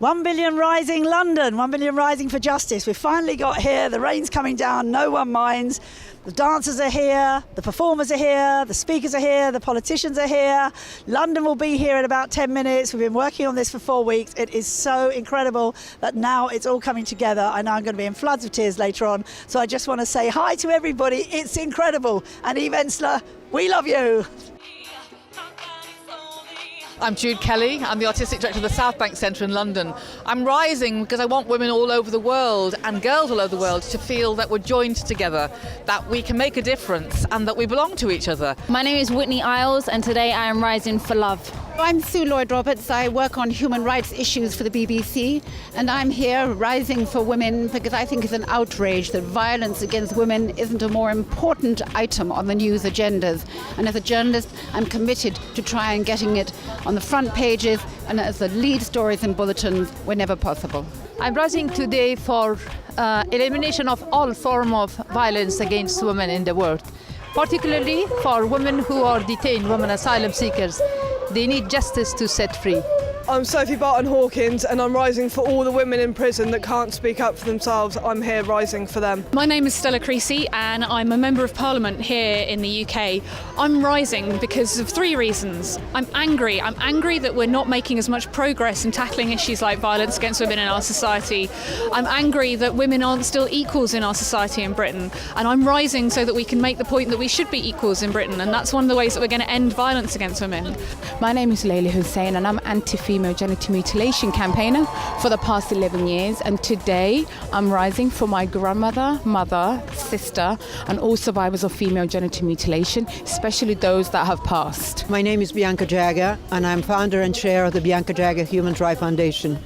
1 billion rising London, 1 billion rising for justice. We've finally got here, the rain's coming down, no one minds. The dancers are here, the performers are here, the speakers are here, the politicians are here. London will be here in about 10 minutes. We've been working on this for 4 weeks. It is so incredible that now it's all coming together. I know I'm going to be in floods of tears later on. So I just want to say hi to everybody. It's incredible. And Eve Ensler, we love you. I'm Jude Kelly. I'm the Artistic Director of the South Bank Centre in London. I'm rising because I want women all over the world and girls all over the world to feel that we're joined together, that we can make a difference and that we belong to each other. My name is Whitney Isles and today I am rising for love. I'm Sue Lloyd-Roberts. I work on human rights issues for the BBC, and I'm here rising for women because I think it's an outrage that violence against women isn't a more important item on the news agendas. And as a journalist, I'm committed to try and getting it on the front pages and as the lead stories and bulletins whenever possible. I'm rising today for elimination of all form of violence against women in the world, particularly for women who are detained, women asylum seekers. They need justice to set free. I'm Sophie Barton-Hawkins and I'm rising for all the women in prison that can't speak up for themselves. I'm here rising for them. My name is Stella Creasy and I'm a Member of Parliament here in the UK. I'm rising because of 3 reasons. I'm angry. I'm angry that we're not making as much progress in tackling issues like violence against women in our society. I'm angry that women aren't still equals in our society in Britain. And I'm rising so that we can make the point that we should be equals in Britain, and that's one of the ways that we're going to end violence against women. My name is Layla Hussein and I'm anti-female genital mutilation campaigner for the past 11 years, and today I'm rising for my grandmother, mother, sister and all survivors of female genital mutilation, especially those that have passed. My name is Bianca Jagger and I'm founder and chair of the Bianca Jagger Human Rights Foundation.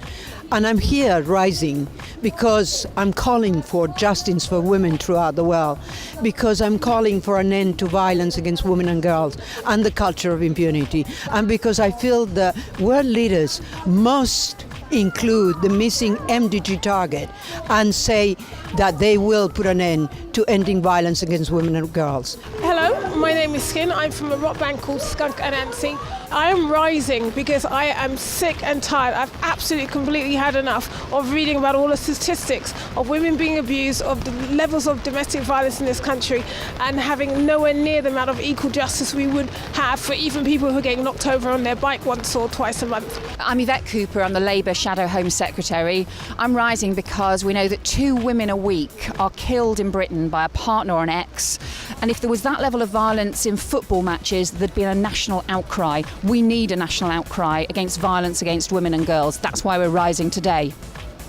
And I'm here rising because I'm calling for justice for women throughout the world, because I'm calling for an end to violence against women and girls and the culture of impunity, and because I feel the world leaders must include the missing MDG target and say that they will put an end to ending violence against women and girls. Hello, my name is Skin. I'm from a rock band called Skunk Anansi. I am rising because I am sick and tired. I've absolutely completely had enough of reading about all the statistics of women being abused, of the levels of domestic violence in this country, and having nowhere near the amount of equal justice we would have for even people who are getting knocked over on their bike once or twice a month. I'm Yvette Cooper. I'm the Labour Shadow Home Secretary. I'm rising because we know that 2 women a week are killed in Britain by a partner or an ex. And if there was that level of violence in football matches, there'd be a national outcry. We need a national outcry against violence against women and girls. That's why we're rising today.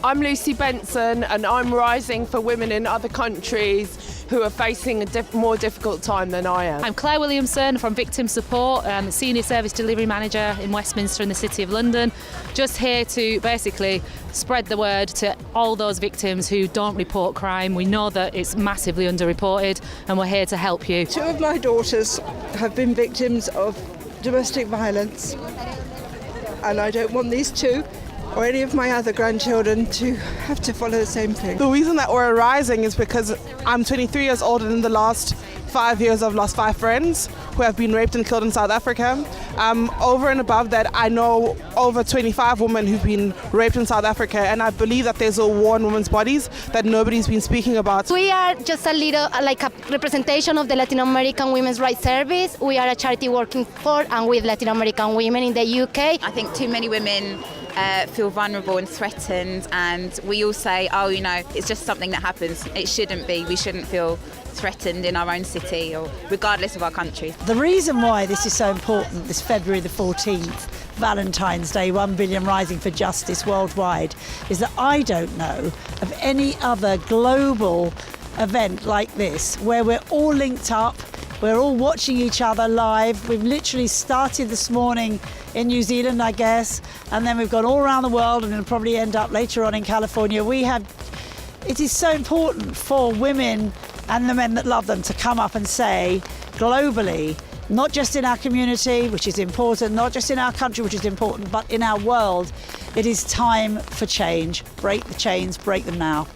I'm Lucy Benson and I'm rising for women in other countries who are facing a more difficult time than I am. I'm Claire Williamson from Victim Support. I'm a Senior Service Delivery Manager in Westminster in the City of London. Just here to basically spread the word to all those victims who don't report crime. We know that it's massively underreported and we're here to help you. 2 of my daughters have been victims of domestic violence, and I don't want these 2 or any of my other grandchildren to have to follow the same thing. The reason that we're rising is because I'm 23 years old and in the last 5 years I've lost 5 friends who have been raped and killed in South Africa. Over and above that, I know over 25 women who've been raped in South Africa, and I believe that there's a war on women's bodies that nobody's been speaking about. We are just a little like a representation of the Latin American Women's Rights Service. We are a charity working for and with Latin American women in the UK. I think too many women feel vulnerable and threatened, and we all say, oh, you know, it's just something that happens. It shouldn't be. We shouldn't feel threatened in our own city or regardless of our country. The reason why this is so important, this February the 14th, Valentine's Day, 1 billion rising for justice worldwide, is that I don't know of any other global event like this where we're all linked up, we're all watching each other live. We've literally started this morning in New Zealand, I guess, and then we've gone all around the world and it'll probably end up later on in California. It is so important for women and the men that love them to come up and say globally, not just in our community, which is important, not just in our country, which is important, but in our world, it is time for change. Break the chains, break them now.